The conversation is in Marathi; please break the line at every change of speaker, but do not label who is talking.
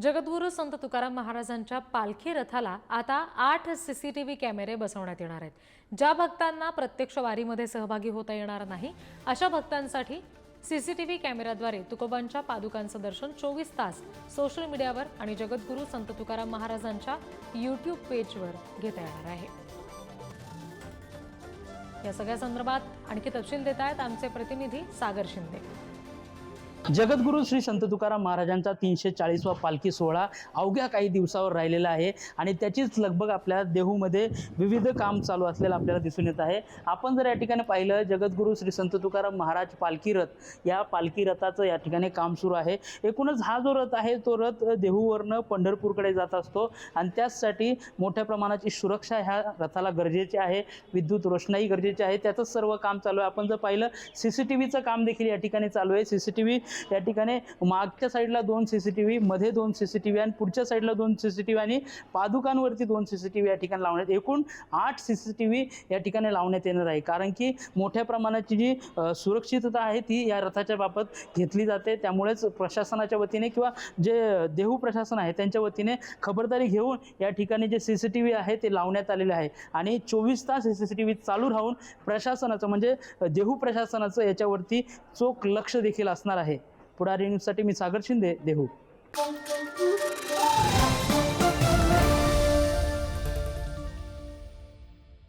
जगद्गुरू संत तुकाराम महाराजांच्या पालखी रथाला आता 8 सीसीटीव्ही कॅमेरे बसवण्यात येणार आहेत। ज्या भक्तांना प्रत्यक्ष वारीमध्ये सहभागी होता येणार नाही अशा भक्तांसाठी सीसीटीव्ही कॅमेऱ्याद्वारे तुकोबांच्या पादुकांचं दर्शन 24 तास सोशल मीडियावर आणि जगद्गुरू संत तुकाराम महाराजांच्या YouTube पेजवर घेता येणार आहे। या सगळ्या संदर्भात आणखी तपशील देत आहेत आमचे प्रतिनिधी सागर शिंदे।
जगद्गुरू श्री संत तुकाराम महाराजांचा 340वा पालखी सोहळा अवघ्या काही दिवसावर राहिलेला आहे आणि त्याचीच लगबग आपल्या देहूमध्ये विविध काम चालू असलेलं आपल्याला दिसून येत आहे। आपण जर या ठिकाणी पाहिलं, जगद्गुरू श्री संत तुकाराम महाराज पालखी रथ, या पालखी रथाचं या ठिकाणी काम सुरू आहे। एकूणच हा जो रथ आहे तो रथ देहूवरनं पंढरपूरकडे जात असतो आणि त्यासाठी मोठ्या प्रमाणाची सुरक्षा ह्या रथाला गरजेची आहे, विद्युत रोषणाई गरजेची आहे, त्याचं सर्व काम चालू आहे। आपण जर पाहिलं, सीसीटीव्हीचं काम देखील या ठिकाणी चालू आहे। सीसीटीव्ही या ठिकाणी मागच्या साईडला 2 सीसीटीव्ही, मध्ये 2 सीसीटीव्ही आणि पुढच्या साईडला 2 सीसीटीव्ही आणि पादुकांवरती 2 सीसीटीव्ही या ठिकाणी लावण्यात, एकूण 8 सीसीटीव्ही या ठिकाणी लावण्यात येणार आहे। कारण की मोठ्या प्रमाणाची जी सुरक्षितता आहे ती या रथाच्या बाबत घेतली जाते। त्यामुळेच प्रशासनाच्या वतीने किंवा जे देहू प्रशासन आहे त्यांच्या वतीने खबरदारी घेऊन या ठिकाणी जे सीसीटीव्ही आहे ते लावण्यात आलेले आहे आणि 24 तास सीसीटीव्ही चालू राहून प्रशासनाचं म्हणजे देहू प्रशासनाचं याच्यावरती चोख लक्ष देखील असणार आहे। पुढारी न्यूजसाठी मी सागर शिंदे, देहू।